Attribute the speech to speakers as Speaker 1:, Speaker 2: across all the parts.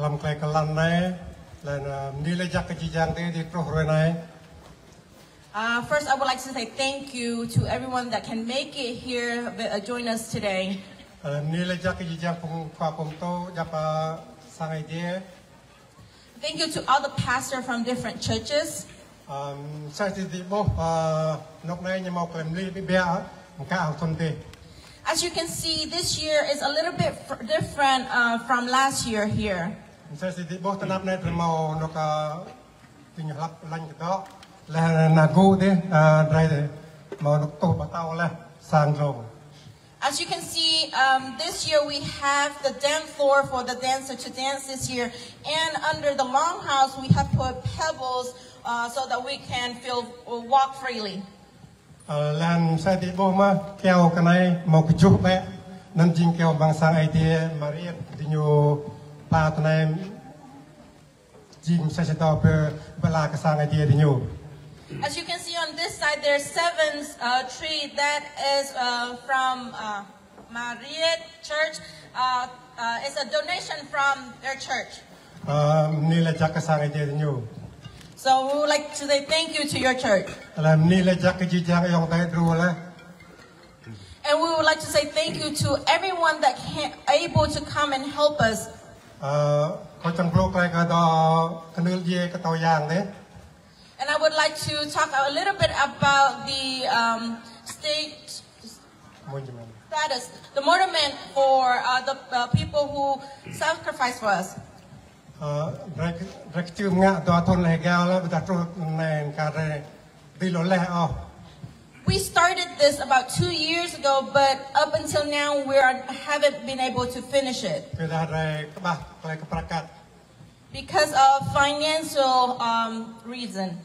Speaker 1: làm cái lần này là đi lấy giặc cái gì giang thế thì pro rồi này.
Speaker 2: First, I would like to say thank you to everyone that can make it here, join us today.
Speaker 1: Đi lấy giặc cái gì giang cùng qua cùng tô giặc sang ai thế.
Speaker 2: Thank you to all the pastors from different churches.
Speaker 1: Sai thì bố lúc này nhưng mà cần đi bị bẻ một cái áo thun thế.
Speaker 2: As you can see, this year is a little bit different from last year here.
Speaker 1: Sai thì bố tân áp này thì màu nó cả tình hợp lành cái đó là nagu thế đây thế màu nó tổ bắt tàu là sang rồi.
Speaker 2: As you can see, this year we have the dance floor for the dancer to dance this year, and under the longhouse we have put pebbles so that we can walk freely.
Speaker 1: Lan sai thì bố mà kéo cái này một cái chút bé nên chính kéo bằng sang ai thì Maria thì nhiều ba tuần này chính sai sẽ đọc về là cái sang ai thì nhiều.
Speaker 2: As you can see on this side, there's 7 tree that is from Maria Church. It's a donation from their church.
Speaker 1: Nila jack cái sang ai thì nhiều.
Speaker 2: So we would like to say thank you to your church.
Speaker 1: Nila jack cái gì jack yang tay dulu lah.
Speaker 2: And we would like to say thank you to everyone that can able to come and help us.
Speaker 1: Có trong blog này có đó cái nước gì cái tàu giang đấy.
Speaker 2: And I would like to talk a little bit about the state status, the monument for the people who sacrificed for us.
Speaker 1: Rekcium ngak doa thon legal lah, betul tu naik kare di loleh oh.
Speaker 2: We started this about 2 years ago, but up until now haven't been able to finish it. Because of financial reason.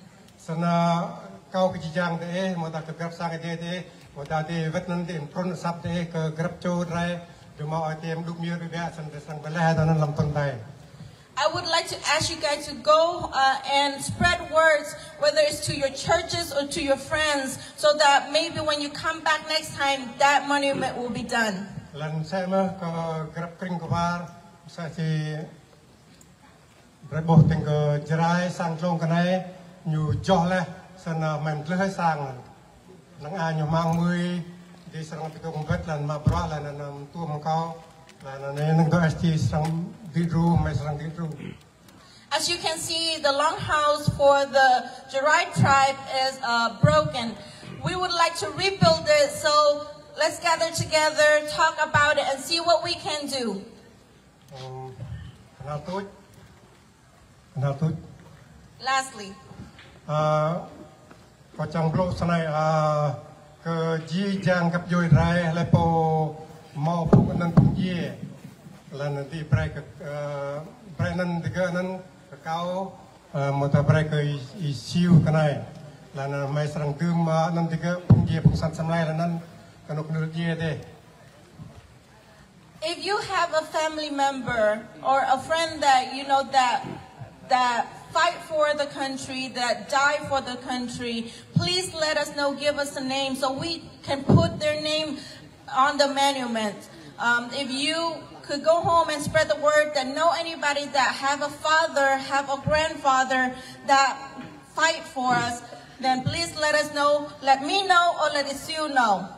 Speaker 1: Sana kau kejijang deh, mau tak kerap sang deh, mau tak deh Vietnam deh, pron sab deh ke kerap cod rai, cuma ATM duk miur biar sang belah dan lampun deh.
Speaker 2: I would like to ask you guys to go and spread words, whether it's to your churches or to your friends, so that maybe when you come back next time, that monument will be done.
Speaker 1: Lan saya mah ke kerap kering kebar, saya si berboh tinggal jerai sang long kenai, nyu joh lah, sana main leh sang, nang nyu mang mui, di serang tiga kumpet lan mabra lan nam tu mengkau.
Speaker 2: As you can see, the longhouse for the Jarai tribe is broken. We would like to rebuild it, so let's gather together, talk about it, and see what we can do. Lastly,
Speaker 1: có trong blog sau này cái gì giang gặp dồi rai lại po mau phụ nhân cũng gì là nanti nanti ke nan kau mau tak ke issue cái này là mai serang tum nanti ke pungji pungsan samlai là nan kanok nurut dia deh.
Speaker 2: If you have a family member or a friend that you know that fight for the country, that die for the country, please let us know, give us a name so we can put their name on the monument. If you could go home and spread the word that know anybody that have a father, have a grandfather that fight for us, then please let us know, let me know or let you know.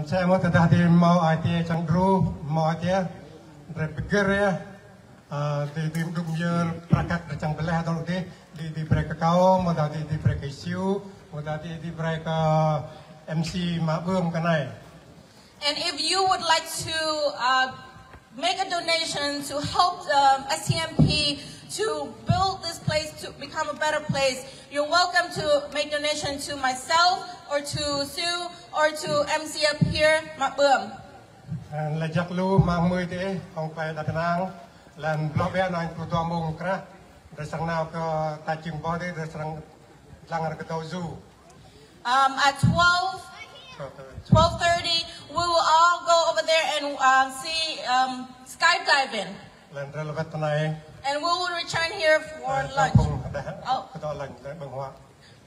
Speaker 1: Saya mau tadi mau IT cangkru mau IT berpikir ya di dunia prakat bercang belah atau di mereka kau mau tadi di mereka issue mau tadi di mereka MC mabung kenai.
Speaker 2: And if you would like to make a donation to help STMP to build this place to become a better place, you're welcome to make donation to myself or to Sue or to MC up here, Mabum.
Speaker 1: Lejak lu mang mui te hong pai da kenang lan lo be nan ku to mung kra resang nau ke tajing bo te resang langar ke tau zoo.
Speaker 2: At 12:30, we will all go over there and see skydiving. And we will return here for lunch.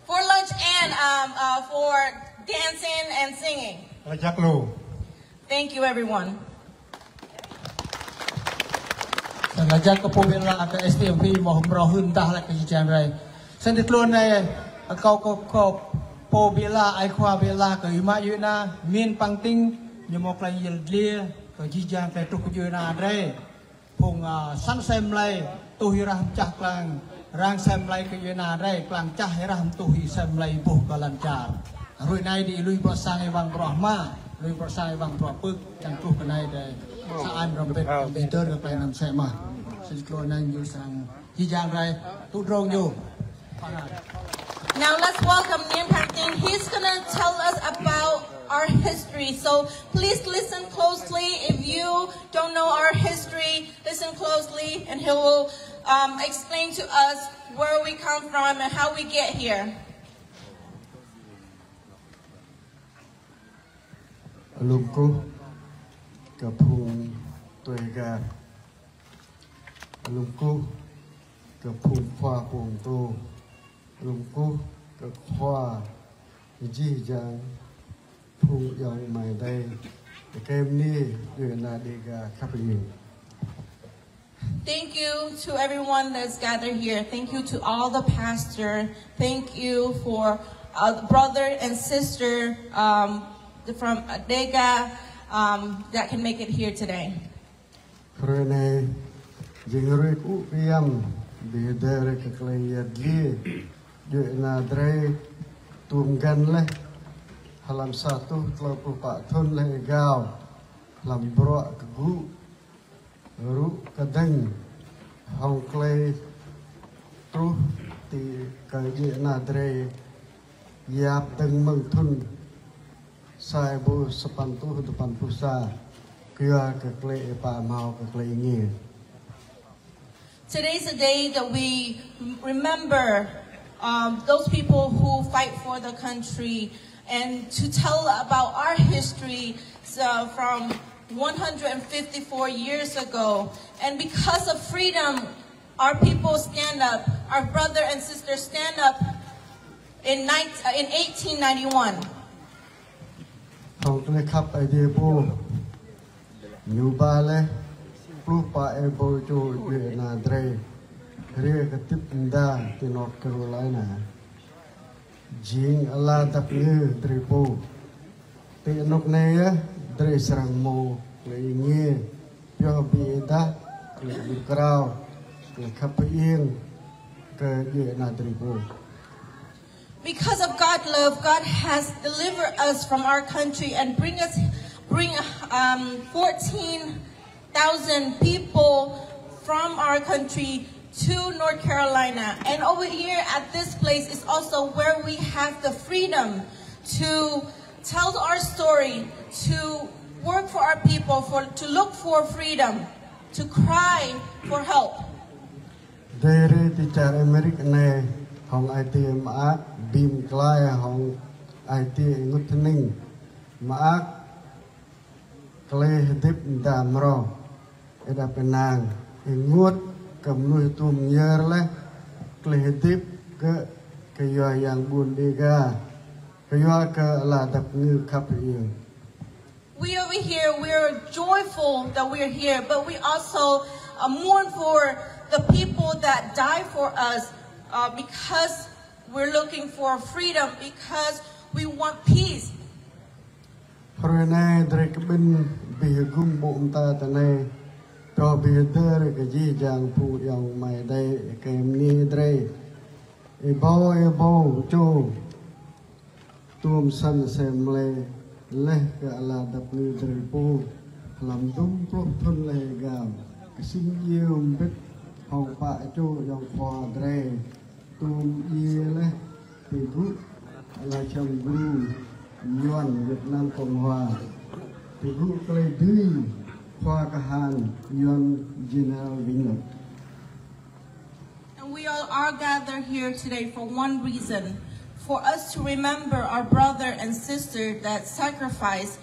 Speaker 2: For lunch and for dancing and singing. Thank you, everyone.
Speaker 3: Ngajak ke Pobela ke STMP mau berahun dah lah ke Janrai. Sendiri keluar ni kau Pobela, Aikwa Bela ke Imak Yuna, Min Pangting, Nyamok Lai Yeldia ke Jijan ke Tuk Yuna Andre, Pung Sang Sem Lai, Tuhi Raham Cah Klang, Rang Sem Lai ke Yuna Andre, Klang Cah Raham Tuhi Sem Lai Buh ke Lancar. Rui nai di Lui Persang Evang Brahma, Lui Persang Evang Propuk, Cang Tuh ke nai de Saan Rompet, Beter ke Penam Semah. Sendiri keluar ni Yu Sang Jijan Rai, Tu Drong Yu.
Speaker 2: Now let's welcome Nguyen Pang Ting. He's gonna tell us about our history. So please listen closely. If you don't know our history, listen closely, and he will explain to us where we come from and how we get here.
Speaker 4: Alumku Kapung Tuega Alumku Kapung Pha Pung Tu Alumku Kapwa Ji Jang Pung Yong Mai Dai Kem Ni Yuna Diga Kaping.
Speaker 2: Thank you to everyone that's gathered here. Thank you to all the pastor. Thank you for brother and sister from Adega that can make it here today.
Speaker 4: Karena jengurik upiam bihadere kekleyat li Yuna Dre Tumgan leh Halam 1 34 thun leh gao Halam Broak Kegu Ru Kadeng Hong Clay Truh Ti Yuna Dre Yap Deng Meng Thun Sai Bu Sepantuh Depan Pusa Kia Kekley Pa Mau Kekley Ngir.
Speaker 2: Today's a day that we remember those people who fight for the country and to tell about our history from 154 years ago. And because of freedom, our people stand up, our brother and sister stand up in 1891.
Speaker 4: Hong Kong Cup idea po New Bale Lupa ebo jo Yuna Dre Ria Ketip Nda di North Carolina Jing ala tapnya Dre po Ti Nok Naya Dre Serang Mo Kleingi Pyo Bieda Klei Krau Klei Kapaying Ke Yuna Dre po.
Speaker 2: Because of God's love, God has delivered us from our country and bring 14,000 people from our country to North Carolina. And over here at this place is also where we have the freedom to tell our story, to work for our people, to look for freedom, to cry for help.
Speaker 4: Dari teacher American Hong IT Maak Bim Klai Hong IT Ngutning Maak Klei Dip Damro Eda Penang Ingut Kemnuh Tum Yerle Klei Dip Ke Kaya Yang Bundiga Kaya Ke Ladap Ngu Kapi.
Speaker 2: We over here, we're joyful that we're here, but we also mourn for the people that die for us because we're looking for freedom, because we want peace.
Speaker 4: Karena dari kebun bihagum bumta tanai, to bihadar kaji jang pu yang mai dai kemni dari, ebo jo, tuam san semle leh ke ala dapni dari pu, lam dum pro thun leh gam, kesim yium bet hong pa jo yang po dari. Tum Yele Tibu là chồng Bru Yuan Việt Nam Cộng Hòa Tibu Clay Dui Khoa Kahan Yuan General Vinh.
Speaker 2: And we all are gathered here today for one reason, for us to remember our brother and sister that sacrificed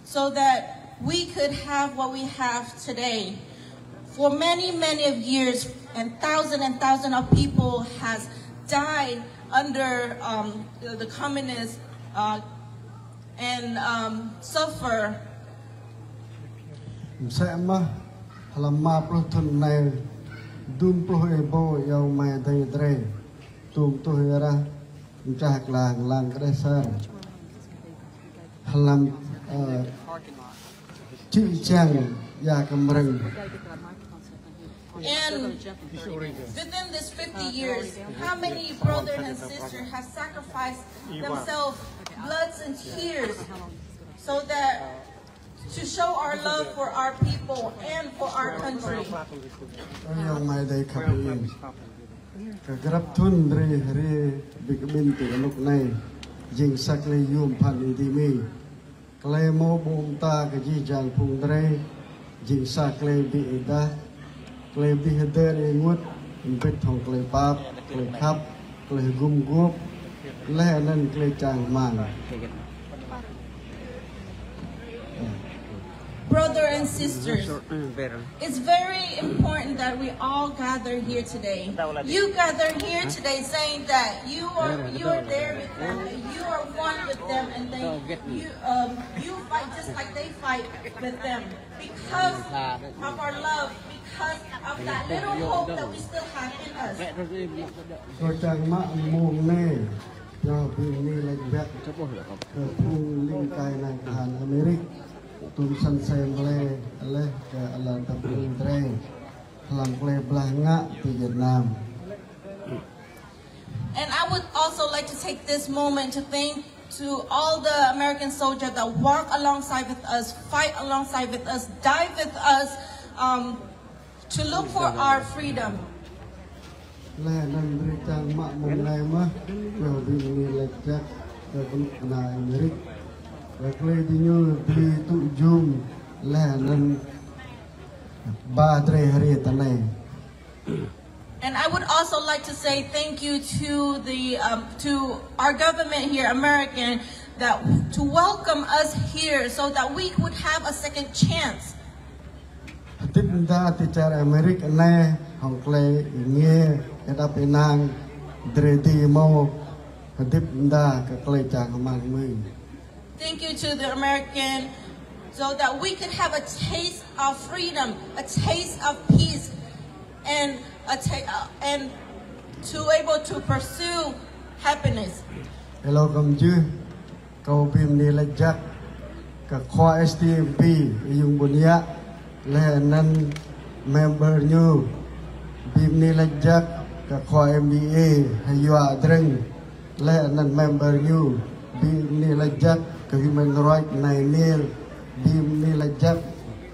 Speaker 2: so that we could have what we have today. For many of years, and thousands of people has died under the communists and suffer.
Speaker 4: Sama lama puluh tahun nay dum puluh ebo yang mai dari dre tum tu era mencah lang keresar halam cincang ya kemarin.
Speaker 2: And within this 50 years, how many brothers and sisters have sacrificed themselves, bloods and tears, so that to show our love for our people and for our country.
Speaker 4: Yang mai dari kapiin, kegerap tun hari binti anuk nai, jing sakle yum pan idimi, klay mo bumta keji jang pung dre, jing sakle bi ida. Klay bihader ingut impet hong klay pap, klay kap, klay gum gup, leh nan klay chang man.
Speaker 2: Brother and sisters, it's very important that we all gather here today. You gather here today saying that you are there with them, you are one with them, and you fight just like they fight with them because of our love, because of that little hope that we still have in us.
Speaker 4: So chang ma mung ne, do pin ni lek bek ke pung ling kai nang han Amerik. Tum san sem le ke ala ta pung tre lam kle blah nga ti Vietnam.
Speaker 2: And I would also like to take this moment to thank to all the American soldiers that walk alongside with us, fight alongside with us, die with us, to look for our freedom.
Speaker 4: Le nan bri chang ma mung nai ma do bin ni lek jak ke na Amerik. Lekle dinyo beli tu jum lah nan badre hari tanai.
Speaker 2: And I would also like to say thank you to the to our government here, American, that to welcome us here so that we would have a second chance.
Speaker 4: Tip dah ticara Amerik nai hong klay inge kita penang dredi mau tip dah ke klay cang mang mui.
Speaker 2: Thank you to the American so that we could have a taste of freedom, a taste of peace, and to able to pursue happiness.
Speaker 4: Hello kam chứ kau pim ni lejak ke khoi STMP yung bunia le nan member nyu pim ni lejak ke khoi MBA hayua dreng le nan member nyu pim ni lejak ke human right nai nil bim ni lejak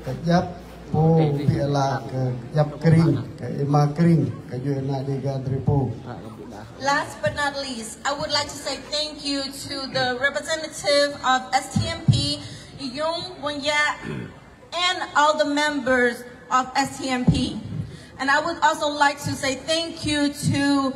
Speaker 4: ke jap po piala ke jap kering ke ema kering ke yo na di gadripo.
Speaker 2: Last but not least, I would like to say thank you to the representative of STMP, Yung Wanya, and all the members of STMP. And I would also like to say thank you to